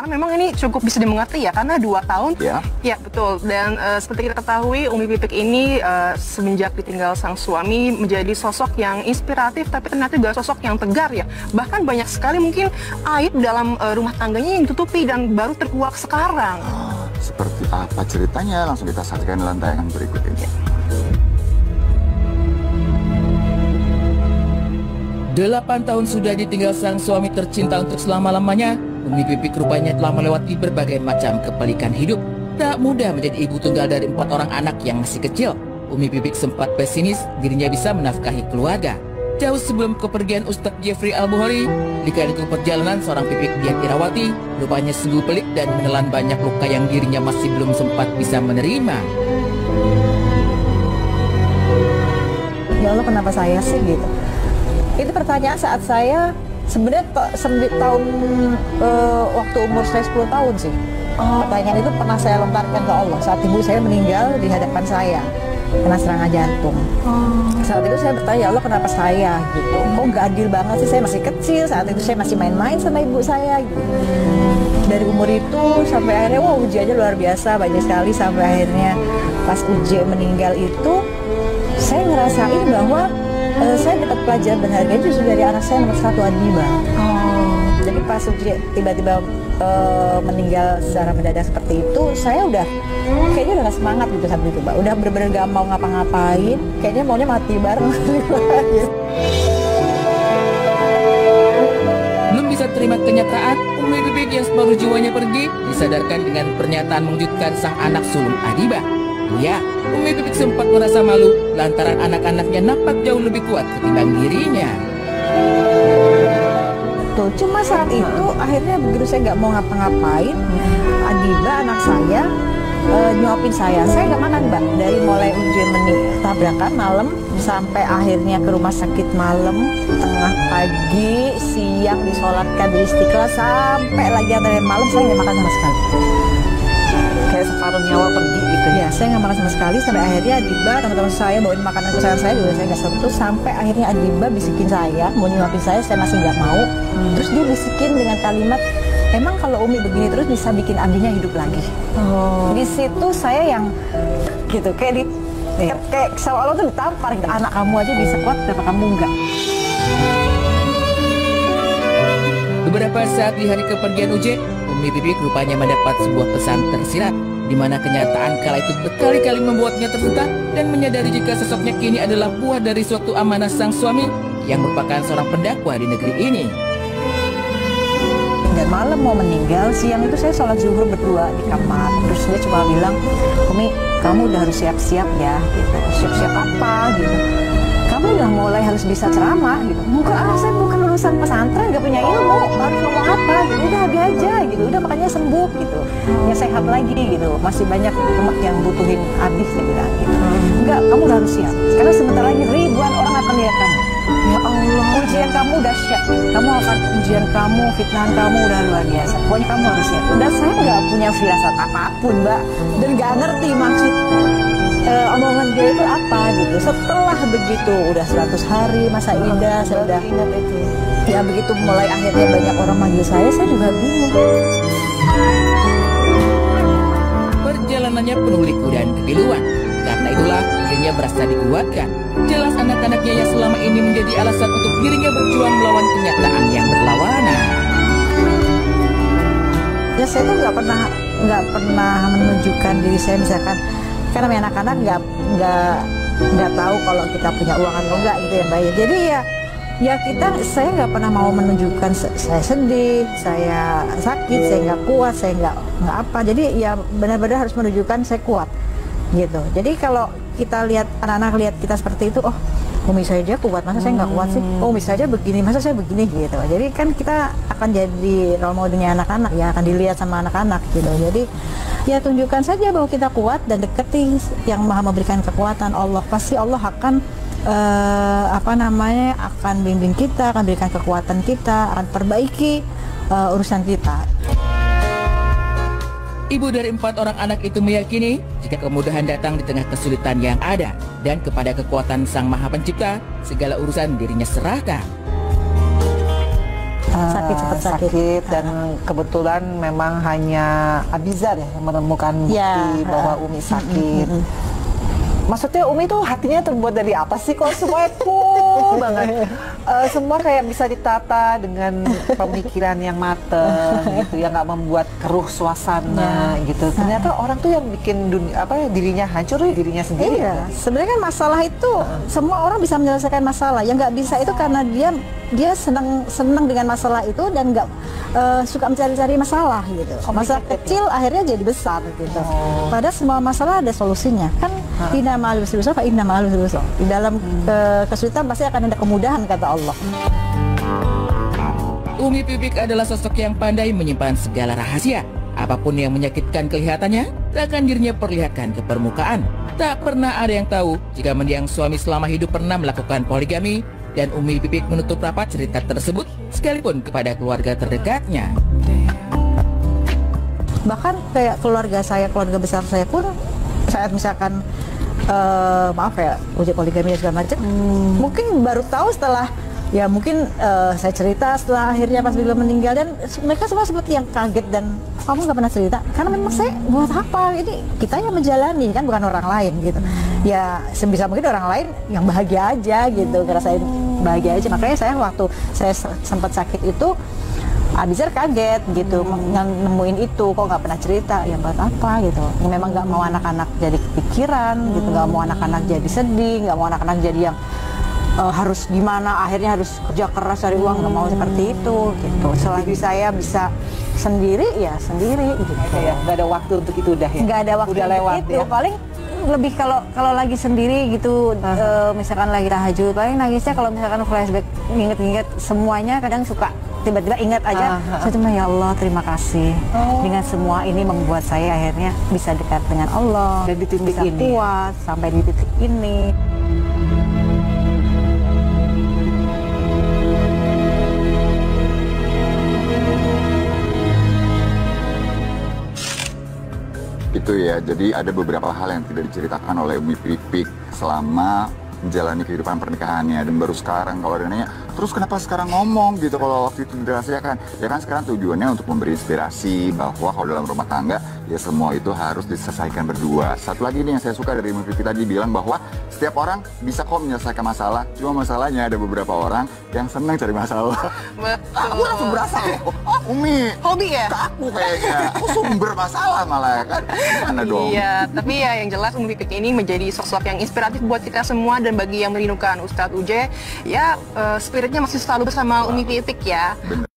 karena memang ini cukup bisa dimengerti ya, karena 2 tahun. Ya. Ya betul. Dan seperti kita ketahui, Umi Pipik ini semenjak ditinggal sang suami menjadi sosok yang inspiratif, tapi ternyata juga sosok yang tegar ya. Bahkan banyak sekali mungkin aib dalam rumah tangganya yang ditutupi dan baru terkuak sekarang. Seperti apa ceritanya? Langsung kita saksikan dalam tayangan berikut ini. 8 tahun sudah ditinggal sang suami tercinta untuk selama-lamanya. Umi Pipik rupanya telah melewati berbagai macam kepelikan hidup. Tak mudah menjadi ibu tunggal dari 4 orang anak yang masih kecil. Umi Pipik sempat pesimis dirinya bisa menafkahi keluarga. Jauh sebelum kepergian Ustadz Jeffrey Al-Bukhari, di kala perjalanan seorang Pipik Dian Irawati rupanya sungguh pelik dan menelan banyak luka yang dirinya masih belum sempat bisa menerima. Ya Allah, kenapa saya sih gitu? Itu pertanyaan saat saya sebenarnya tahun waktu umur saya 10 tahun sih. Pertanyaan itu pernah saya lontarkan ke Allah saat ibu saya meninggal di hadapan saya kena serangan jantung. Saat itu saya bertanya, ya Allah kenapa saya gitu? Kok nggak adil banget sih, saya masih kecil, saat itu saya masih main-main sama ibu saya gitu. Dari umur itu sampai akhirnya wah ujiannya luar biasa, banyak sekali, sampai akhirnya pas uji meninggal itu saya ngerasain bahwa saya dapat pelajaran berharga justru dari anak saya nomor 1 Adiba. Jadi pas uji tiba-tiba meninggal secara mendadak seperti itu, saya udah kayaknya udah gak semangat gitu saat itu, Mbak. Udah bener-bener gak mau ngapa-ngapain, kayaknya maunya mati bareng. Belum bisa terima kenyataan, Umi Pipik yang separuh jiwanya pergi disadarkan dengan pernyataan mengejutkan sang anak sulung Adiba. Ya, Umi Pipik sempat merasa malu lantaran anak-anaknya nampak jauh lebih kuat ketimbang dirinya. Tuh, cuma saat itu akhirnya begitu saya nggak mau ngapa-ngapain, Adiba anak saya nyuapin saya nggak makan, Mbak. Dari mulai ujian tabrakan malam sampai akhirnya ke rumah sakit malam, tengah pagi, siang disolatkan di Istiqlal, sampai lagi antara malam saya nggak makan sama sekali. Kayak separuh nyawa pergi gitu ya. Saya nggak makan sama sekali sampai akhirnya Adiba, teman-teman saya bawain makanan kesukaan saya juga saya nggak sentuh, sampai akhirnya Adiba bisikin saya mau nyuapin saya masih nggak mau. Terus dia bisikin dengan kalimat, emang kalau Umi begini terus bisa bikin Abinya hidup lagi. Di situ saya yang gitu kayak kayak seolah tuh ditampar gitu. Anak kamu aja bisa kuat, kenapa kamu enggak? Beberapa saat di hari kepergian Uje, Umi Pipik rupanya mendapat sebuah pesan tersirat, di mana kenyataan kala itu berkali-kali membuatnya tersentak dan menyadari jika sosoknya kini adalah buah dari suatu amanah sang suami yang merupakan seorang pendakwah di negeri ini. Dan malam mau meninggal, siang itu saya sholat zuhur berdua di kamar. Terus dia cuma bilang, Umi, kamu udah harus siap-siap ya, gitu. Siap-siap apa, gitu. Kamu udah mulai harus bisa ceramah, gitu. Enggak, saya bukan lulusan pesantren, gak punya ilmu, harus ngomong apa, gitu. Udah Abi aja, gitu. Udah makanya sembuh, gitu. Ya sehat lagi, gitu. Masih banyak umat yang butuhin Abi, saya bilang, gitu. Enggak, kamu udah harus siap. Karena sebentar lagi ribuan orang akan lihat kamu. Ya Allah, ujian kamu dahsyat. Kamu akan ujian kamu, fitnahan kamu udah luar biasa. Pokoknya kamu harus siap. Dan saya nggak punya firasat apapun, Mbak, dan nggak ngerti maksud omongan dia itu apa gitu. Setelah begitu, udah 100 hari masa indah, saya udah ingat itu. Ya begitu mulai akhirnya banyak orang manggil saya juga bingung. Perjalanannya penuh liku dan kepiluan. Karena itulah dirinya merasa dikuatkan. Jelas anak-anaknya yang selama ini menjadi alasan untuk dirinya berjuang melawan kenyataan yang berlawanan. Ya saya tuh nggak pernah menunjukkan diri saya, misalkan karena anak-anak nggak tahu kalau kita punya uang atau enggak gitu ya, Mbak. Jadi ya saya nggak pernah mau menunjukkan saya sedih, saya sakit, saya nggak kuat, saya nggak apa. Jadi ya benar-benar harus menunjukkan saya kuat gitu. Jadi kalau kita lihat anak-anak lihat kita seperti itu, oh Umi saya aja kuat, masa saya nggak kuat sih? Oh Umi saya aja begini, masa saya begini gitu. Jadi kan kita akan jadi role modelnya anak-anak, ya akan dilihat sama anak-anak gitu. Jadi ya tunjukkan saja bahwa kita kuat dan deketi yang maha memberikan kekuatan, Allah. Pasti Allah akan akan bimbing kita, akan berikan kekuatan kita, akan perbaiki urusan kita. Ibu dari 4 orang anak itu meyakini jika kemudahan datang di tengah kesulitan yang ada, dan kepada kekuatan Sang Maha Pencipta segala urusan dirinya serahkan. cepat sakit. Dan kebetulan memang hanya Abizar ya yang menemukan bukti bahwa Umi sakit. Maksudnya Umi tuh hatinya terbuat dari apa sih kok semuanya cool banget. Semua kayak bisa ditata dengan pemikiran yang mateng gitu, yang nggak membuat keruh suasana gitu. Ternyata orang tuh yang bikin dirinya hancur ya dirinya sendiri. Iya, sebenarnya kan masalah itu semua orang bisa menyelesaikan masalah. Yang nggak bisa itu karena dia senang dengan masalah itu dan nggak suka mencari-cari masalah gitu. Masalah kecil akhirnya jadi besar gitu. Padahal semua masalah ada solusinya. Kan inna ma'al usri yusra fa inna ma'al usri yusra. Di dalam kesulitan pasti akan ada kemudahan kata Allah. Umi Pipik adalah sosok yang pandai menyimpan segala rahasia. Apapun yang menyakitkan kelihatannya, takkan dirinya perlihatkan ke permukaan. Tak pernah ada yang tahu jika mendiang suami selama hidup pernah melakukan poligami, dan Umi Pipik menutup rapat cerita tersebut sekalipun kepada keluarga terdekatnya. Bahkan kayak keluarga besar saya pun saat misalkan maaf ya uji poligami dan segala macam, mungkin baru tahu setelah mungkin saya cerita setelah akhirnya pas beliau meninggal, dan mereka semua seperti yang kaget dan kamu nggak pernah cerita karena memang saya buat apa, ini kita yang menjalani kan bukan orang lain gitu. Ya sebisa mungkin orang lain yang bahagia aja gitu, karena saya bahagia aja. Makanya saya waktu saya sempat sakit itu Abizar kaget gitu, nemuin itu kok nggak pernah cerita, ya buat apa gitu. Memang nggak mau anak-anak jadi kepikiran gitu, nggak mau anak-anak jadi sedih, nggak mau anak-anak jadi yang harus gimana, akhirnya harus kerja keras cari uang, nggak mau seperti itu gitu. Selagi saya bisa sendiri ya sendiri gitu. Ya, nggak ada waktu untuk itu udah ya. Nggak ada waktu udah lewat itu. ya. Paling lebih kalau lagi sendiri gitu, misalkan lagi tahajud, paling nangisnya kalau misalkan flashback inget-inget semuanya, kadang suka tiba-tiba ingat aja. Saya cuma ya Allah terima kasih dengan semua ini membuat saya akhirnya bisa dekat dengan Allah dan di titik bisa ini kuat sampai di titik ini. Itu ya, jadi ada beberapa hal yang tidak diceritakan oleh Umi Pipik selama menjalani kehidupan pernikahannya, dan baru sekarang kalau ada nanya, terus kenapa sekarang ngomong gitu kalau waktu itu dirahasiakan? Ya kan sekarang tujuannya untuk memberi inspirasi bahwa kalau dalam rumah tangga ya semua itu harus diselesaikan berdua. Satu lagi nih yang saya suka dari Umi Pipik tadi bilang bahwa setiap orang bisa kok menyelesaikan masalah, cuma masalahnya ada beberapa orang yang senang cari masalah. Betul. Aku langsung berasa loh, Umi hobi ya? aku kayaknya, aku sumber masalah malah kan. Gimana dong? Iya, tapi ya yang jelas Umi Pipik ini menjadi sosok yang inspiratif buat kita semua, dan bagi yang merindukan Ustadz Uje, ya spiritnya masih selalu bersama Umi Pipik ya. Bener.